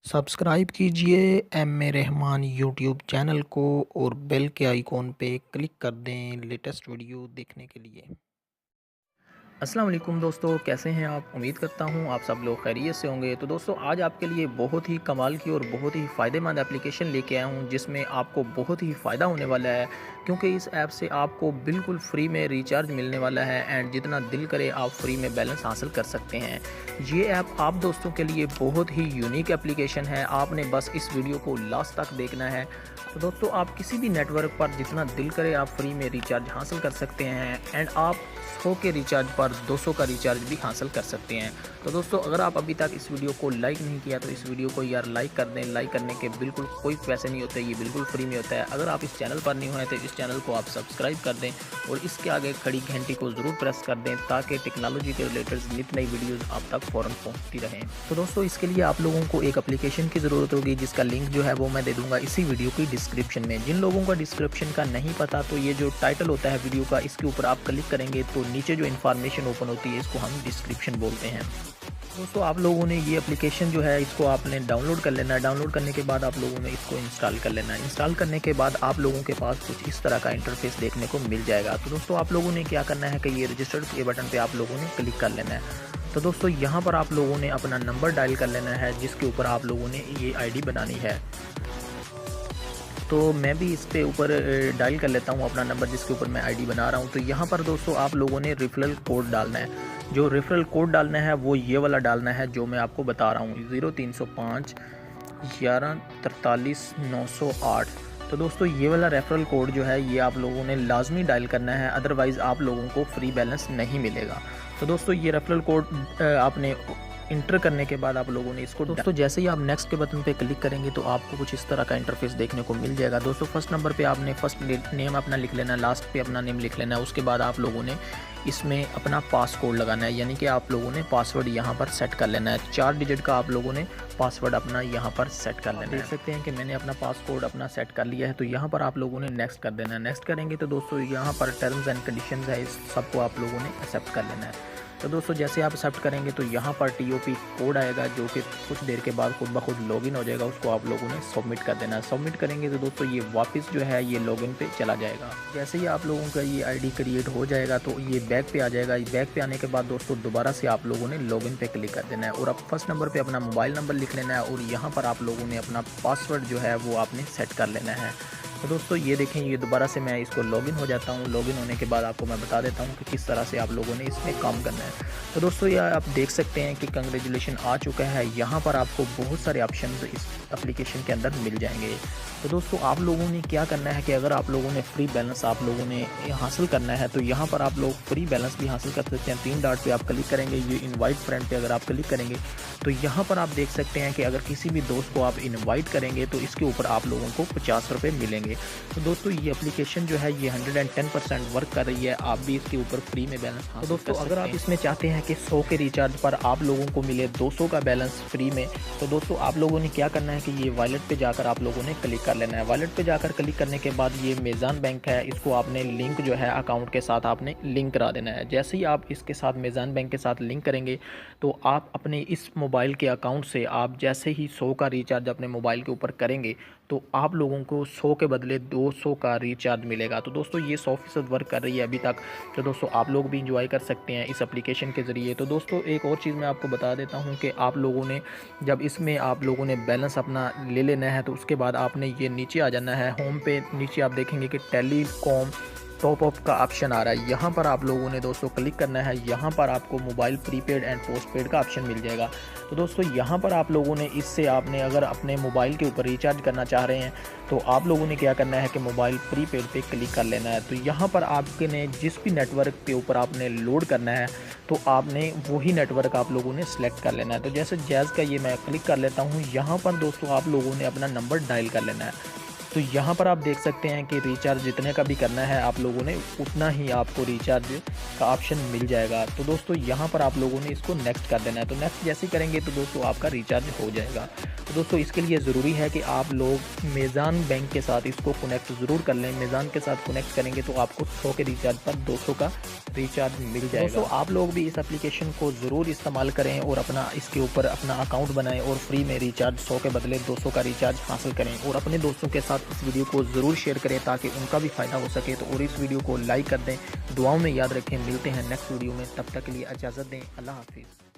Subscribe कीजिए M A Rahman YouTube channel को और बेल के आइकॉन पे क्लिक कर दें लेटेस्ट वीडियो देखने के लिए। अस्सलाम वालेकुम दोस्तों, कैसे हैं आप? उम्मीद करता हूँ आप सब लोग खैरियत से होंगे। तो दोस्तों आज आपके लिए बहुत ही कमाल की और बहुत ही फ़ायदेमंद एप्लीकेशन लेके आया हूँ जिसमें आपको बहुत ही फ़ायदा होने वाला है, क्योंकि इस ऐप से आपको बिल्कुल फ्री में रिचार्ज मिलने वाला है एंड जितना दिल करे आप फ्री में बैलेंस हासिल कर सकते हैं। ये ऐप आप दोस्तों के लिए बहुत ही यूनिक एप्लीकेशन है, आपने बस इस वीडियो को लास्ट तक देखना है। तो दोस्तों आप किसी भी नेटवर्क पर जितना दिल करे आप फ्री में रिचार्ज हासिल कर सकते हैं एंड आप 100 के रिचार्ज पर 200 का रिचार्ज भी हासिल कर सकते हैं। तो दोस्तों अगर आप अभी तक इस वीडियो को लाइक नहीं किया तो इस वीडियो को यार लाइक कर दें। लाइक करने के बिल्कुल कोई पैसे नहीं होते, ये बिल्कुल फ्री में होता है। अगर आप इस चैनल पर नहीं हुए तो इस चैनल को आप सब्सक्राइब कर दें और इसके आगे खड़ी घंटी को ज़रूर प्रेस कर दें ताकि टेक्नोलॉजी के रिलेटेड नित नई वीडियोज़ आप तक फ़ौरन पहुँचती रहें। तो दोस्तों इसके लिए आप लोगों को एक एप्लीकेशन की ज़रूरत होगी जिसका लिंक जो है वो मैं दे दूँगा इसी वीडियो की डिस्क्रिप्शन में। जिन लोगों का डिस्क्रिप्शन का नहीं पता तो ये जो टाइटल होता है वीडियो का, इसके ऊपर आप क्लिक करेंगे तो नीचे जो इन्फॉर्मेशन ओपन होती है इसको हम डिस्क्रिप्शन बोलते हैं। दोस्तों आप लोगों ने ये एप्लीकेशन जो है इसको आपने डाउनलोड कर लेना है। डाउनलोड करने के बाद आप लोगों ने इसको इंस्टॉल कर लेना है। इंस्टॉल करने के बाद आप लोगों के पास कुछ इस तरह का इंटरफेस देखने को मिल जाएगा। तो दोस्तों आप लोगों ने क्या करना है कि ये रजिस्टर्ड के बटन पे आप लोगों ने क्लिक कर लेना है। तो दोस्तों यहाँ पर आप लोगों ने अपना नंबर डायल कर लेना है जिसके ऊपर आप लोगों ने ये आईडी बनानी है। तो मैं भी इस पे ऊपर डायल कर लेता हूँ अपना नंबर जिसके ऊपर मैं आईडी बना रहा हूँ। तो यहाँ पर दोस्तों आप लोगों ने रेफरल कोड डालना है। जो रेफरल कोड डालना है वो ये वाला डालना है जो मैं आपको बता रहा हूँ, 0305 11 43 908। तो दोस्तों ये वाला रेफरल कोड जो है ये आप लोगों ने लाजमी डायल करना है, अदरवाइज़ आप लोगों को फ्री बैलेंस नहीं मिलेगा। तो दोस्तों ये रेफरल कोड आपने इंटर करने के बाद आप लोगों ने इसको दोस्तों जैसे ही आप नेक्स्ट के बटन पे क्लिक करेंगे तो आपको कुछ इस तरह का इंटरफेस देखने को मिल जाएगा। दोस्तों फर्स्ट नंबर पे आपने फर्स्ट नेम अपना लिख लेना है, लास्ट पे अपना नेम लिख लेना है। उसके बाद आप लोगों ने इसमें अपना पासकोड लगाना है, यानी कि आप लोगों ने पासवर्ड यहाँ पर सेट कर लेना है। 4 डिजिट का आप लोगों ने पासवर्ड अपना यहाँ पर सेट कर लेना है। देख सकते हैं कि मैंने अपना पासकोड अपना सेट कर लिया है। तो यहाँ पर आप लोगों ने नेक्स्ट कर देना है। नेक्स्ट करेंगे तो दोस्तों यहाँ पर टर्म्स एंड कंडीशंस है, इस सबको आप लोगों ने एक्सेप्ट कर लेना है। तो दोस्तों जैसे आप एक्सेप्ट करेंगे तो यहाँ पर TOP कोड आएगा जो कि कुछ देर के बाद खुद ब खुद लॉगिन हो जाएगा। उसको आप लोगों ने सबमिट कर देना है। सबमिट करेंगे तो दोस्तों ये वापस जो है ये लॉगिन पे चला जाएगा। जैसे ही आप लोगों का ये आईडी क्रिएट हो जाएगा तो ये बैक पे आ जाएगा। बैक पे आने के बाद दोस्तों दोबारा से आप लोगों ने लॉगिन पे क्लिक कर देना है और अब फर्स्ट नंबर पर अपना मोबाइल नंबर लिख लेना है और यहाँ पर आप लोगों ने अपना पासवर्ड जो है वो आपने सेट कर लेना है। तो दोस्तों ये देखें, ये दोबारा से मैं इसको लॉगिन हो जाता हूँ। लॉगिन होने के बाद आपको मैं बता देता हूँ कि किस तरह से आप लोगों ने इसमें काम करना है। तो दोस्तों ये आप देख सकते हैं कि कंग्रेचुलेशन आ चुका है। यहाँ पर आपको बहुत सारे ऑप्शन इस एप्लीकेशन के अंदर मिल जाएंगे। तो दोस्तों आप लोगों ने क्या करना है कि अगर आप लोगों ने फ्री बैलेंस आप लोगों ने हासिल करना है तो यहाँ पर आप लोग फ्री बैलेंस भी हासिल कर सकते हैं। 3 डॉट पे आप क्लिक करेंगे, ये इनवाइट फ्रेंड पे अगर आप क्लिक करेंगे तो यहाँ पर आप देख सकते हैं कि अगर किसी भी दोस्त को आप इनवाइट करेंगे तो इसके ऊपर आप लोगों को 50 रुपये मिलेंगे। तो दोस्तों ये एप्लीकेशन जो है ये 110% वर्क कर रही है। आप भी इसके ऊपर फ्री में बैलेंस हासिल कर सकते हैं। अगर आप इसमें चाहते हैं कि 100 के रिचार्ज पर आप लोगों को मिले 200 का बैलेंस फ्री में, तो दोस्तों आप लोगों ने क्या करना है कि ये वॉलेट पे जाकर आप लोगों ने क्लिक कर लेना है। वॉलेट पे जाकर क्लिक करने के बाद ये मेज़ान बैंक है, इसको आपने लिंक जो है अकाउंट के साथ आपने लिंक करा देना है। जैसे ही आप इसके साथ मेज़ान बैंक के साथ लिंक करेंगे तो आप अपने इस मोबाइल के अकाउंट से आप जैसे ही 100 का रिचार्ज अपने मोबाइल के ऊपर करेंगे तो आप लोगों को 100 के बदले 200 का रिचार्ज मिलेगा। तो दोस्तों ये 100% वर्क कर रही है अभी तक। तो दोस्तों आप लोग भी इंजॉय कर सकते हैं इस एप्लीकेशन के ज़रिए। तो दोस्तों एक और चीज़ मैं आपको बता देता हूं कि आप लोगों ने जब इसमें आप लोगों ने बैलेंस अपना ले लेना है तो उसके बाद आपने ये नीचे आ जाना है। होम पे नीचे आप देखेंगे कि टेलीकॉम टॉप अप का ऑप्शन आ रहा है। यहाँ पर आप लोगों ने दोस्तों क्लिक करना है। यहाँ पर आपको मोबाइल प्रीपेड एंड पोस्टपेड का ऑप्शन मिल जाएगा। तो दोस्तों यहाँ पर आप लोगों ने इससे आपने अगर अपने मोबाइल के ऊपर रिचार्ज करना चाह रहे हैं तो आप लोगों ने क्या करना है कि मोबाइल प्रीपेड पे क्लिक कर लेना है। तो यहाँ पर आपके ने जिस भी नेटवर्क के ऊपर आपने लोड करना है तो आपने वही नेटवर्क आप लोगों ने सेलेक्ट कर लेना है। तो जैसे जैज़ का ये मैं क्लिक कर लेता हूँ। यहाँ पर दोस्तों आप लोगों ने अपना नंबर डायल कर लेना है। तो यहाँ पर आप देख सकते हैं कि रिचार्ज जितने का भी करना है आप लोगों ने उतना ही आपको रिचार्ज का ऑप्शन मिल जाएगा। तो दोस्तों यहाँ पर आप लोगों ने इसको नेक्स्ट कर देना है। तो नेक्स्ट जैसे करेंगे तो दोस्तों आपका रिचार्ज हो जाएगा। तो दोस्तों इसके लिए ज़रूरी है कि आप लोग मेज़ान बैंक के साथ इसको कनेक्ट ज़रूर कर लें। मेज़ान के साथ कनेक्ट करेंगे तो आपको 100 के रिचार्ज पर 200 का रिचार्ज मिल जाएगा। दोस्तों आप लोग भी इस एप्लीकेशन को ज़रूर इस्तेमाल करें और अपना इसके ऊपर अपना अकाउंट बनाएं और फ्री में रिचार्ज 100 के बदले 200 का रिचार्ज हासिल करें और अपने दोस्तों के साथ इस वीडियो को ज़रूर शेयर करें ताकि उनका भी फ़ायदा हो सके। तो और इस वीडियो को लाइक कर दें, दुआओं में याद रखें। मिलते हैं नेक्स्ट वीडियो में, तब तक के लिए इजाज़त दें। अल्लाह हाफिज़।